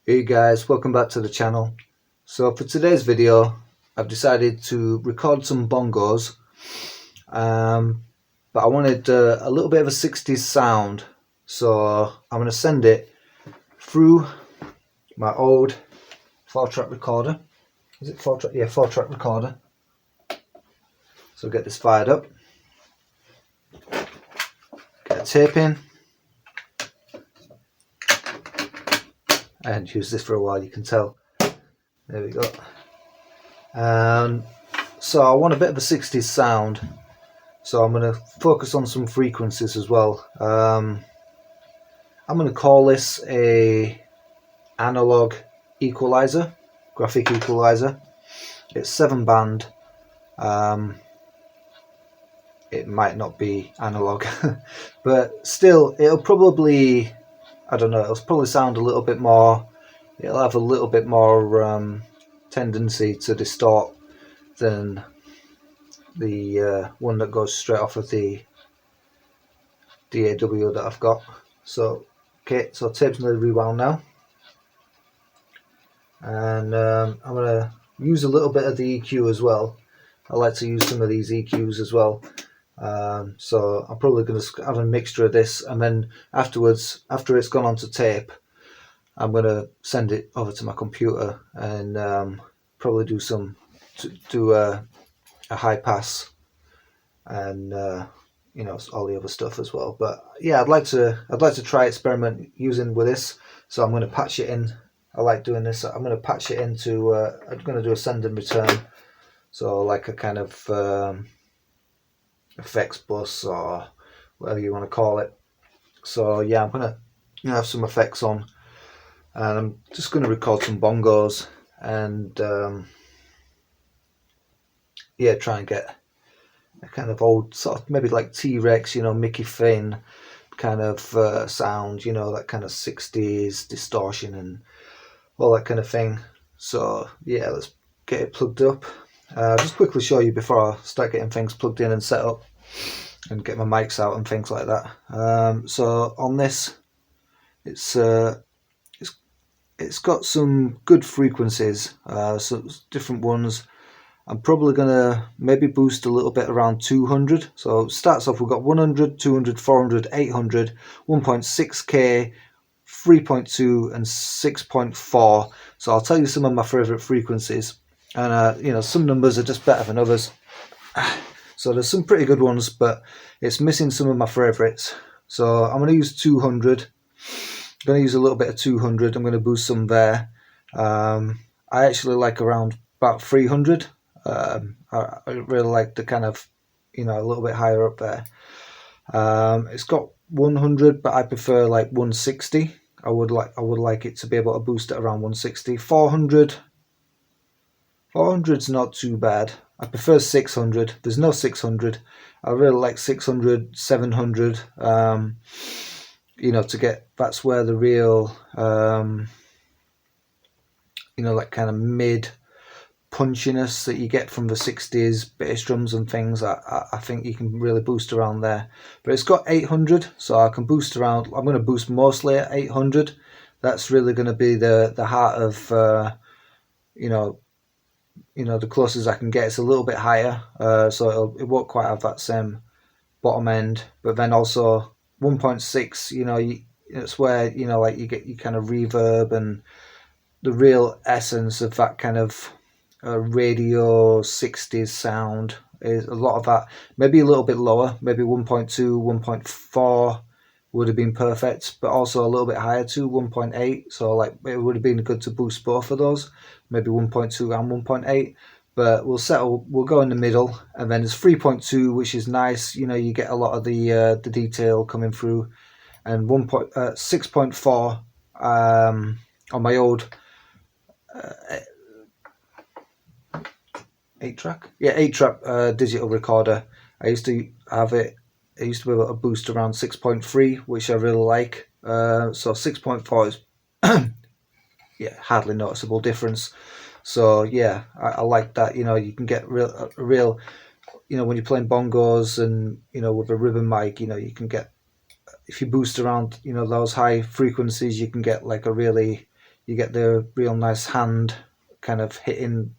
Hey guys, welcome back to the channel. So for today's video I've decided to record some bongos, but I wanted a little bit of a 60s sound, so I'm going to send it through my old 4-track recorder. Is it 4-track? Yeah, 4-track recorder. So get this fired up, get a tape in, and use this for a while, you can tell. There we go. So I want a bit of a 60s sound, so I'm going to focus on some frequencies as well. I'm going to call this a analog equalizer, graphic equalizer. It's 7-band. It might not be analog, but still it'll probably, I don't know, it'll probably sound a little bit more, it'll have a little bit more tendency to distort than the one that goes straight off of the DAW that I've got. So okay, so tape's nearly rewound now, and I'm going to use a little bit of the EQ as well. I like to use some of these EQs as well. So I'm probably going to have a mixture of this, and then afterwards, after it's gone onto tape, I'm going to send it over to my computer and probably do a high pass and you know, all the other stuff as well. But yeah, I'd like to try experiment using with this, so I'm going to patch it in. I like doing this. I'm going to patch it into I'm going to do a send and return, so like a kind of effects bus or whatever you want to call it. So yeah, I'm going to have some effects on, and I'm just going to record some bongos and yeah, try and get a kind of old sort of, maybe like T.Rex, you know, Mickey Finn kind of sound, you know, that kind of 60s distortion and all that kind of thing. So yeah, let's get it plugged up. Just quickly show you before I start getting things plugged in and set up and get my mics out and things like that. So on this, it's got some good frequencies, so different ones. I'm probably going to maybe boost a little bit around 200. So it starts off, we've got 100, 200, 400, 800, 1.6K, 3.2 and 6.4. So I'll tell you some of my favorite frequencies, and you know, some numbers are just better than others. So there's some pretty good ones, but it's missing some of my favorites. So I'm going to use 200. I'm going to use a little bit of 200. I'm going to boost some there. I actually like around about 300. I really like the kind of, you know, a little bit higher up there. It's got 100, but I prefer like 160. I would like it to be able to boost it around 160. 400. 400's not too bad. I prefer 600. There's no 600. I really like 600, 700. You know, to get, that's where the real, you know, like kind of mid punchiness that you get from the 60s bass drums and things, I think you can really boost around there. But it's got 800, so I can boost around. I'm going to boost mostly at 800. That's really going to be the heart of you know, the closest I can get. It's a little bit higher, so it won't quite have that same bottom end. But then also 1.6, you know, it's where, you know, like you get your kind of reverb and the real essence of that kind of radio 60s sound. Is a lot of that, maybe a little bit lower, maybe 1.2, 1.4 would have been perfect, but also a little bit higher too, 1.8. So like it would have been good to boost both of those, maybe 1.2 and 1.8. But we'll go in the middle, and then there's 3.2, which is nice. You know, you get a lot of the detail coming through, and 6.4 on my old 8-track, yeah, 8-track digital recorder. I used to have it. I used to be able to boost around 6.3, which I really like. So 6.4 is yeah, hardly noticeable difference. So yeah, I like that. You know, you can get real, you know, when you're playing bongos and, you know, with a ribbon mic, you know, you can get, if you boost around, you know, those high frequencies, you can get like a really, you get the real nice hand kind of hitting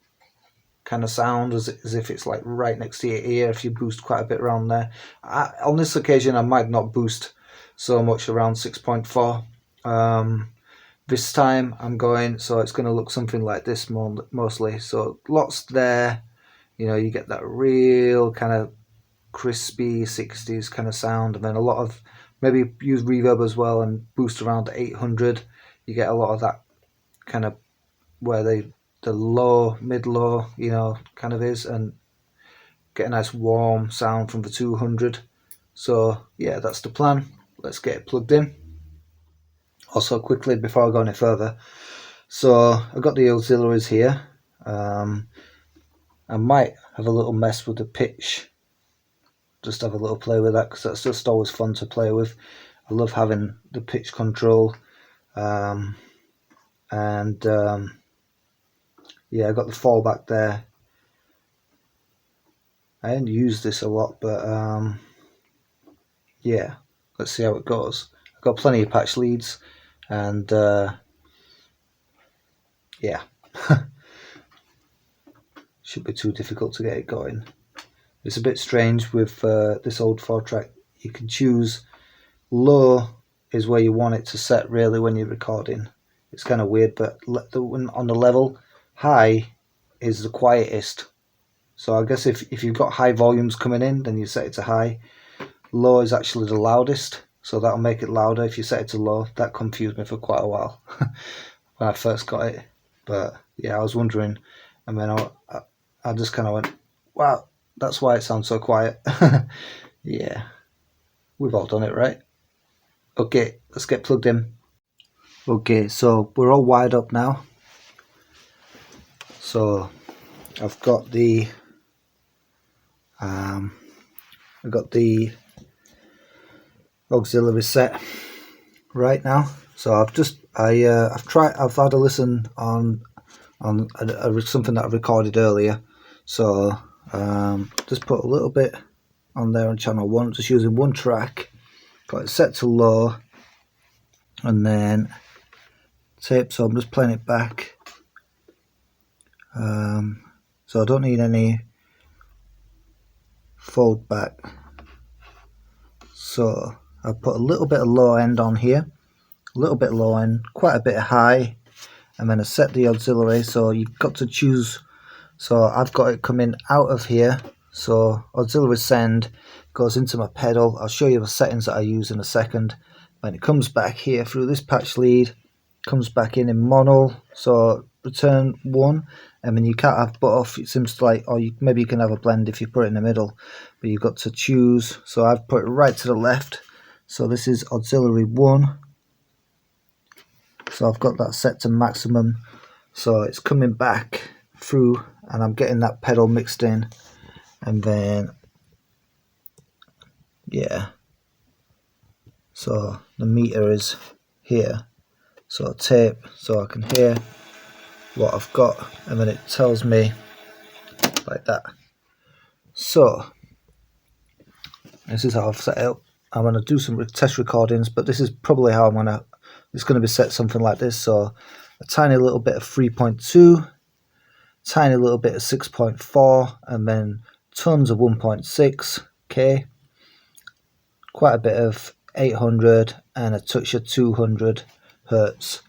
kind of sound as if it's like right next to your ear if you boost quite a bit around there. On this occasion I might not boost so much, around 6.4. This time I'm going, so it's going to look something like this mostly. So lots there, you get that real kind of crispy 60s kind of sound, and then a lot of, maybe use reverb as well and boost around to 800. You get a lot of that kind of where the low, mid-low, kind of is, and get a nice warm sound from the 200. So yeah, that's the plan. Let's get it plugged in. Also, quickly before I go any further, so I've got the auxiliaries here. I might have a little mess with the pitch, just have a little play with that, because that's just always fun to play with. I love having the pitch control. Yeah, I got the fallback there. I didn't use this a lot, but yeah, let's see how it goes. I've got plenty of patch leads, and yeah, should be too difficult to get it going. It's a bit strange with this old 4-track. You can choose low is where you want it to set really when you're recording. It's kind of weird, but on the level, high is the quietest. So I guess if you've got high volumes coming in, then you set it to high. Low is actually the loudest, so that'll make it louder if you set it to low. That confused me for quite a while when I first got it. But yeah, I was wondering, and then I just kind of went, wow, that's why it sounds so quiet. Yeah, we've all done it, right? Okay, let's get plugged in. Okay, so we're all wired up now. So I've got the auxiliary set right now. So I've had a listen on something that I recorded earlier. So just put a little bit on there on channel 1, just using one track, got it set to low, and then tape. So I'm just playing it back. So I don't need any fold back. So I put a little bit of low end on here, a little bit low end, quite a bit of high, and then I set the auxiliary. So you've got to choose. So I've got it coming out of here. So auxiliary send goes into my pedal. I'll show you the settings that I use in a second. When it comes back here through this patch lead, comes back in mono. So return 1, and then you can't have both. It seems like, or maybe you can have a blend if you put it in the middle, but you've got to choose. So I've put it right to the left. So this is auxiliary 1. So I've got that set to maximum. So it's coming back through, and I'm getting that pedal mixed in, and then yeah, so the meter is here, so tape, so I can hear what I've got, and then it tells me like that. So this is how I've set it up. I'm going to do some test recordings, but this is probably how it's going to be set something like this. So a tiny little bit of 3.2, tiny little bit of 6.4, and then tons of 1.6K, quite a bit of 800, and a touch of 200 hertz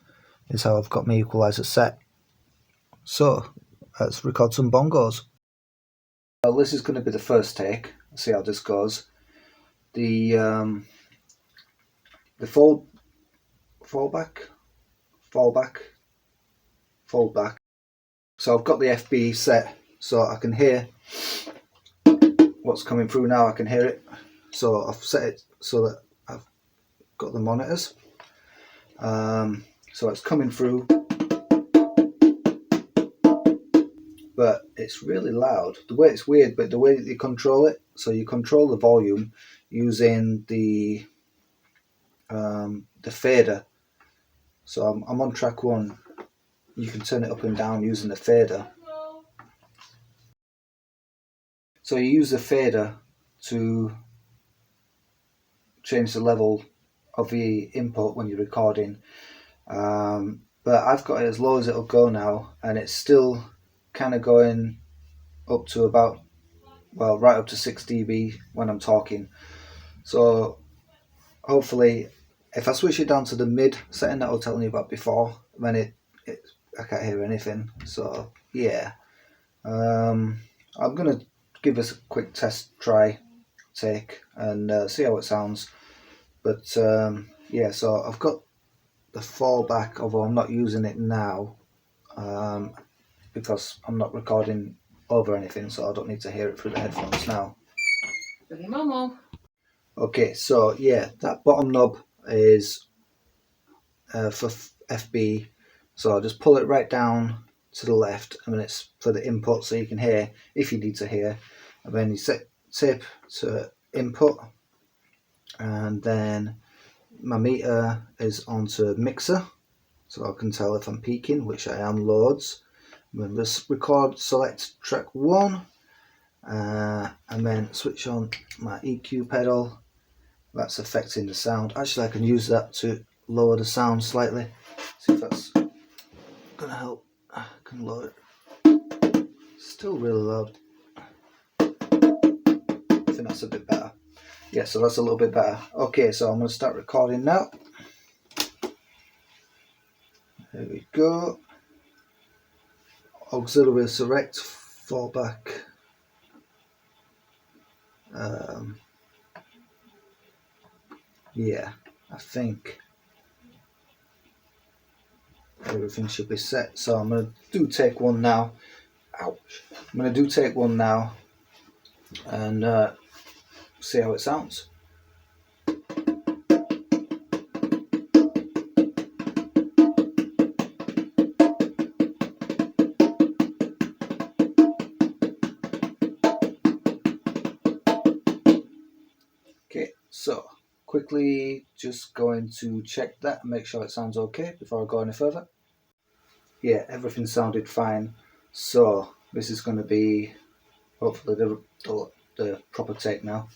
is how I've got my equalizer set. So let's record some bongos. Well, this is going to be the first take. Let's see how this goes. The fallback. So I've got the FB set, so I can hear what's coming through now. I can hear it. So I've set it so that I've got the monitors. So it's coming through, but it's really loud. The way it's weird, but the way that you control it, so you control the volume using the fader. So I'm on track 1. You can turn it up and down using the fader. So you use the fader to change the level of the input when you're recording. But but I've got it as low as it'll go now, and it's still kind of going up to about, well, right up to 6 dB when I'm talking. So hopefully, if I switch it down to the mid setting that I was telling you about before, then I can't hear anything. So yeah, I'm gonna give this a quick test take and see how it sounds. But yeah, so I've got the fallback, although I'm not using it now because I'm not recording over anything, so I don't need to hear it through the headphones now. Okay, so yeah, that bottom knob is for FB, so I'll just pull it right down to the left, and then it's for the input, so you can hear if you need to hear, and then you set tip to input, and then my meter is onto mixer, so I can tell if I'm peaking, which I am loads. And then just select track 1, and then switch on my EQ pedal. That's affecting the sound. Actually, I can use that to lower the sound slightly. See if that's gonna help. I can lower it. Still really loud. I think that's a bit better. Yeah, so that's a little bit better. Okay, so I'm gonna start recording now. There we go. Auxiliary select, fallback. Yeah, I think everything should be set. So I'm going to do take one now. Ouch. I'm going to do take one now and see how it sounds. Okay, so quickly just going to check that and make sure it sounds okay before I go any further. Yeah, everything sounded fine. So this is going to be hopefully the proper take now.